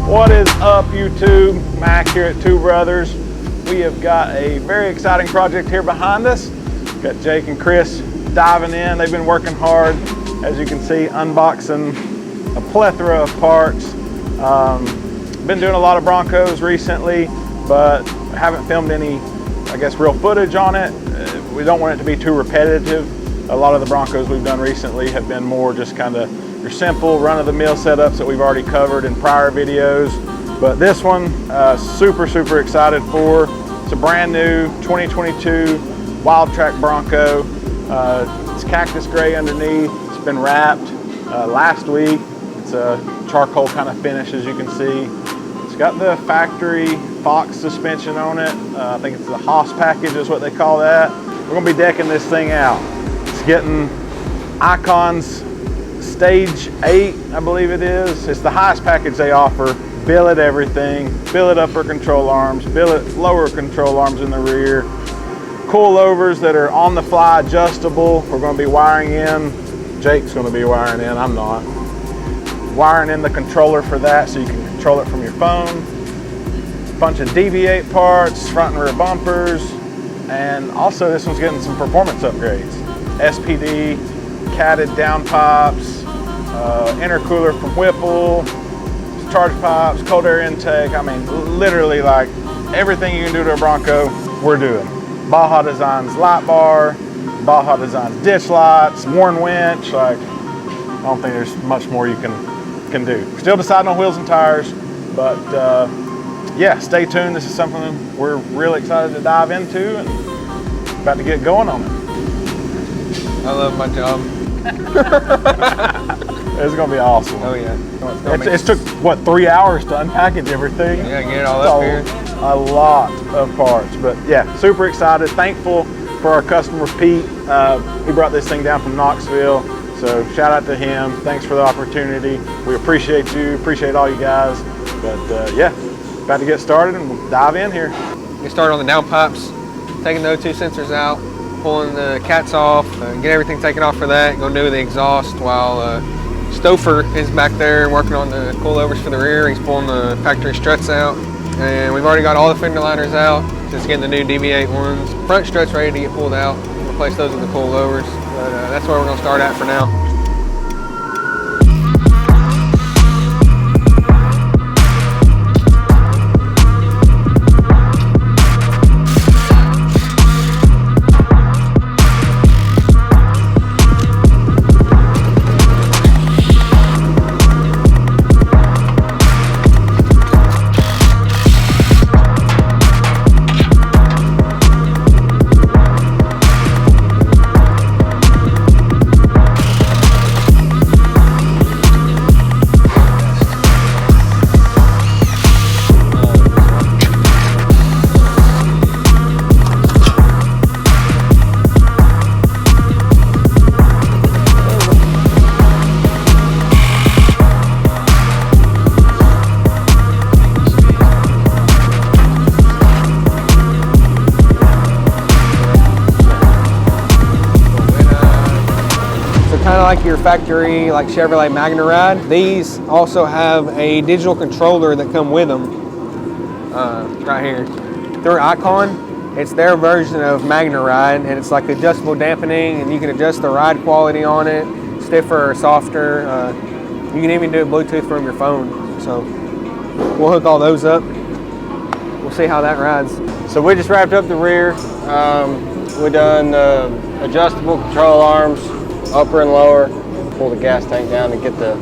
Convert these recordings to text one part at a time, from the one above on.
What is up, YouTube? Mac here at Two Brothers. We have got a very exciting project here behind us. Got Jake and Chris diving in. They've been working hard, as you can see, unboxing a plethora of parts. Been doing a lot of Broncos recently, but haven't filmed any, I guess, real footage on it. We don't want it to be too repetitive. A lot of the Broncos we've done recently have been more just kind of your simple run-of-the-mill setups that we've already covered in prior videos. But this one, super excited for. It's a brand new 2022 Wildtrak Bronco. It's cactus gray underneath. It's been wrapped last week. It's a charcoal kind of finish, as you can see. It's got the factory Fox suspension on it. I think it's the Haas package is what they call that. We're gonna be decking this thing out. It's getting Icon's Stage 8, I believe it is. It's the highest package they offer. Billet everything, billet upper control arms, billet lower control arms in the rear, coilovers that are on the fly adjustable. We're going to be wiring in, Jake's going to be wiring in, I'm not. Wiring in the controller for that so you can control it from your phone. Bunch of DV8 parts, front and rear bumpers, and also this one's getting some performance upgrades. SPD, catted downpipes, intercooler from Whipple, charge pipes, cold air intake. I mean, literally like everything you can do to a Bronco, we're doing. Baja Designs light bar, Baja Designs ditch lights, worn winch. Like, I don't think there's much more you can do. Still deciding on wheels and tires, but yeah, stay tuned. This is something we're really excited to dive into and about to get going on it. I love my job. It's gonna be awesome. Oh yeah. It took what, 3 hours to unpackage everything. Yeah, get it all up here. A lot of parts, but yeah, super excited. Thankful for our customer Pete. He brought this thing down from Knoxville, so shout out to him. Thanks for the opportunity. We appreciate you. Appreciate all you guys. But yeah, about to get started and we'll dive in here. Get started on the downpipes, taking the O2 sensors out, pulling the cats off, get everything taken off for that. Gonna do the exhaust while Stouffer is back there working on the coilovers for the rear. He's pulling the factory struts out. And we've already got all the fender liners out, just getting the new DV8 ones. Front struts ready to get pulled out. Replace those with the coilovers. But that's where we're gonna start at for now. Kind of like your factory, like Chevrolet Magna Ride. These also have a digital controller that come with them, right here. Through Icon, it's their version of Magna Ride, and it's like adjustable dampening, and you can adjust the ride quality on it, stiffer or softer. You can even do it Bluetooth from your phone. So we'll hook all those up. We'll see how that rides. So we just wrapped up the rear. We done adjustable control arms, upper and lower. Pull the gas tank down to get the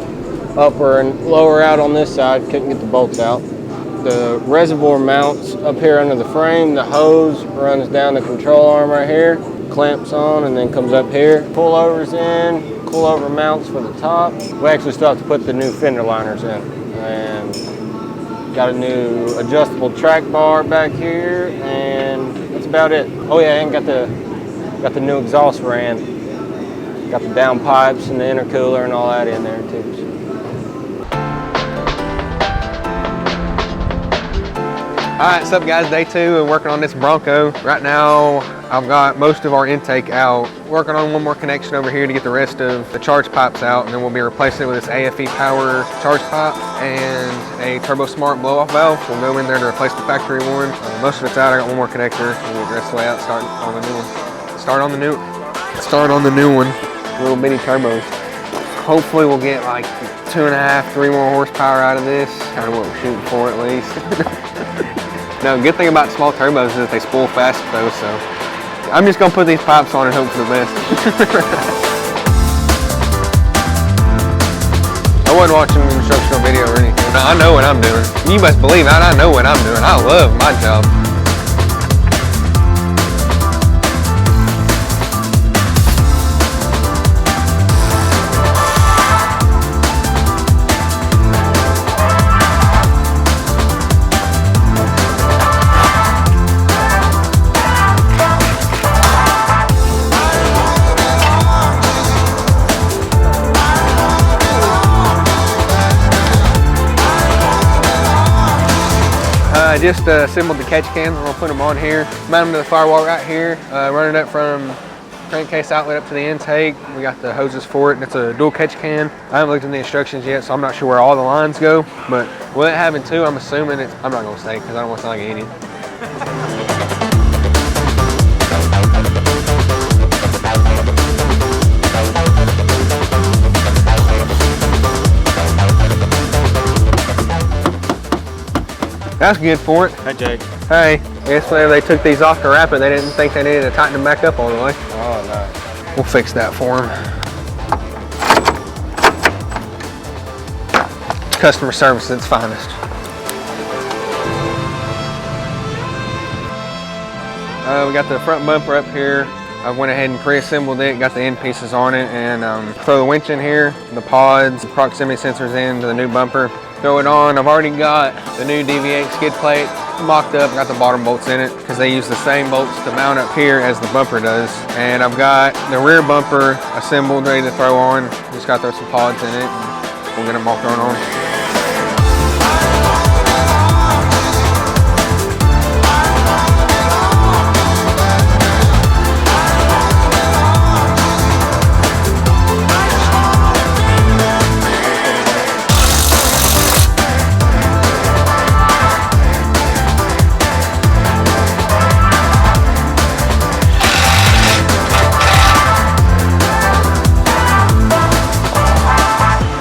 upper and lower out on this side. Couldn't get the bolts out. The reservoir mounts up here under the frame. The hose runs down the control arm right here, clamps on, and then comes up here. Pullovers in, pullover mounts for the top. We actually still have to put the new fender liners in. And got a new adjustable track bar back here, and that's about it. Oh yeah, and got the new exhaust ran. Got the downpipes and the intercooler and all that in there too. All right, what's up guys? Day 2 and working on this Bronco. Right now, I've got most of our intake out. Working on one more connection over here to get the rest of the charge pipes out, and then we'll be replacing it with this AFE power charge pipe and a Turbo Smart blow-off valve. We'll go in there to replace the factory one. Most of it's out. I got one more connector. We'll get the rest of the way out, start on the new one. Start on the new one. Little bitty turbos. Hopefully we'll get like 2.5, 3 more horsepower out of this. Kind of what we're shooting for at least. No, good thing about small turbos is that they spool fast though, so I'm just gonna put these pipes on and hope for the best. I wasn't watching an instructional video or anything. No, I know what I'm doing. You best believe I know what I'm doing. I love my job. I just assembled the catch cans. We're gonna put them on here. Mount them to the firewall right here. Run it up from crankcase outlet up to the intake. We got the hoses for it, and it's a dual catch can. I haven't looked in the instructions yet, so I'm not sure where all the lines go. But with it having two, I'm assuming it's. I'm not gonna say because I don't want to sound like an idiot. That's good for it. Hi, Jake. Hey, I guess whenever they took these off to wrap it, they didn't think they needed to tighten them back up all the way. Oh, no. We'll fix that for them. Customer service at its finest. We got the front bumper up here. I went ahead and pre-assembled it, got the end pieces on it, and throw the winch in here, the pods, the proximity sensors into the new bumper. Throw it on. I've already got the new DV8 skid plate mocked up, got the bottom bolts in it because they use the same bolts to mount up here as the bumper does. And I've got the rear bumper assembled, ready to throw on. Just got to throw some pods in it and we'll get them all thrown on.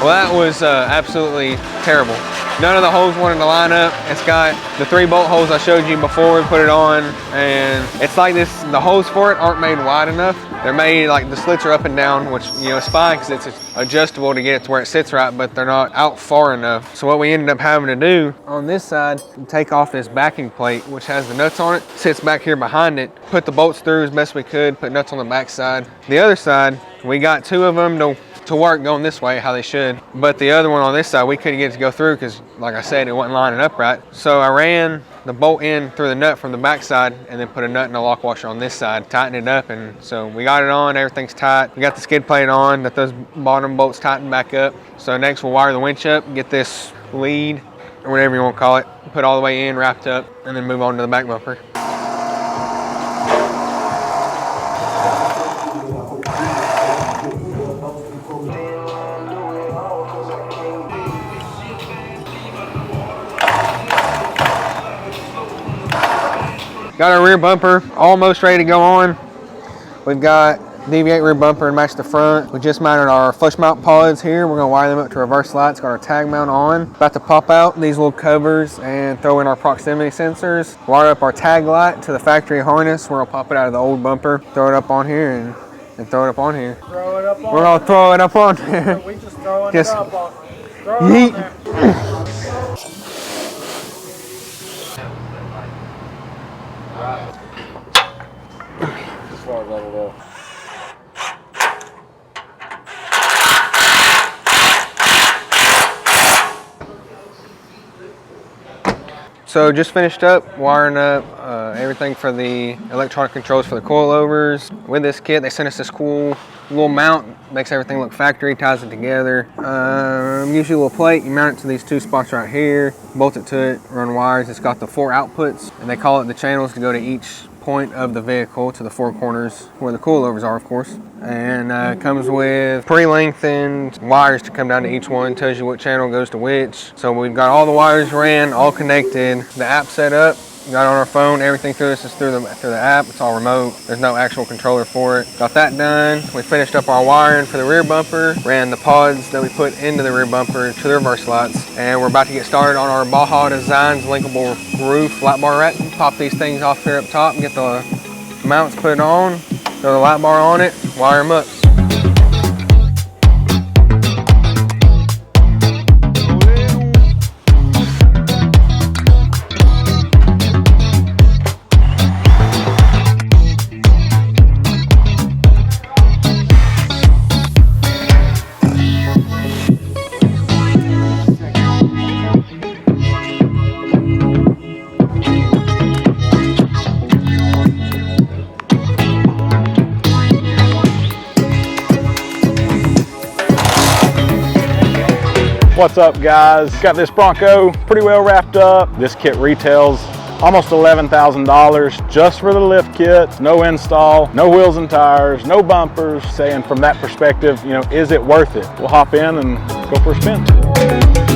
Well, that was absolutely terrible. None of the holes wanted to line up. It's got the 3 bolt holes I showed you before we put it on, and it's like this, the holes for it aren't made wide enough. They're made like the slits are up and down, which, you know, it's fine because it's adjustable to get it to where it sits right, but they're not out far enough. So what we ended up having to do on this side, take off this backing plate, which has the nuts on it, sits back here behind it, put the bolts through as best we could, put nuts on the back side. The other side, we got 2 of them to work going this way how they should, but the other one on this side we couldn't get it to go through because, like I said, it wasn't lining up right. So I ran the bolt in through the nut from the back side and then put a nut in the lock washer on this side, tighten it up, and so we got it on, everything's tight. We got the skid plate on, got those bottom bolts tightened back up. So next we'll wire the winch up, get this lead or whatever you want to call it, put all the way in, wrapped up, and then move on to the back bumper. Got our rear bumper almost ready to go on. We've got DV8 rear bumper and match the front. We just mounted our flush mount pods here. We're gonna wire them up to reverse lights. Got our tag mount on. About to pop out these little covers and throw in our proximity sensors. Wire up our tag light to the factory harness. We're gonna pop it out of the old bumper, throw it up on here and throw it up on here. Throw it up on. We're gonna throw it up on there. We just throwing Just it up on. Throw it on there. As far as that'll go. So just finished up wiring up everything for the electronic controls for the coilovers. With this kit, they sent us this cool little mount, makes everything look factory, ties it together. Gives you a little plate, you mount it to these 2 spots right here, bolt it to it, run wires. It's got the 4 outputs, and they call it the channels to go to each point of the vehicle to the four corners where the coilovers are, of course. And it comes with pre-lengthened wires to come down to each one, tells you what channel goes to which. So we've got all the wires ran, all connected, the app set up. We got on our phone, everything through this is through the app. It's all remote. There's no actual controller for it. Got that done. We finished up our wiring for the rear bumper, ran the pods that we put into the rear bumper to the reverse lights, and we're about to get started on our Baja Designs linkable roof light bar rack. Pop these things off here up top and get the mounts put on, throw the light bar on it, wire them up. What's up, guys? Got this Bronco pretty well wrapped up. This kit retails almost $11,000 just for the lift kit. No install, no wheels and tires, no bumpers. Saying from that perspective, you know, is it worth it? We'll hop in and go for a spin.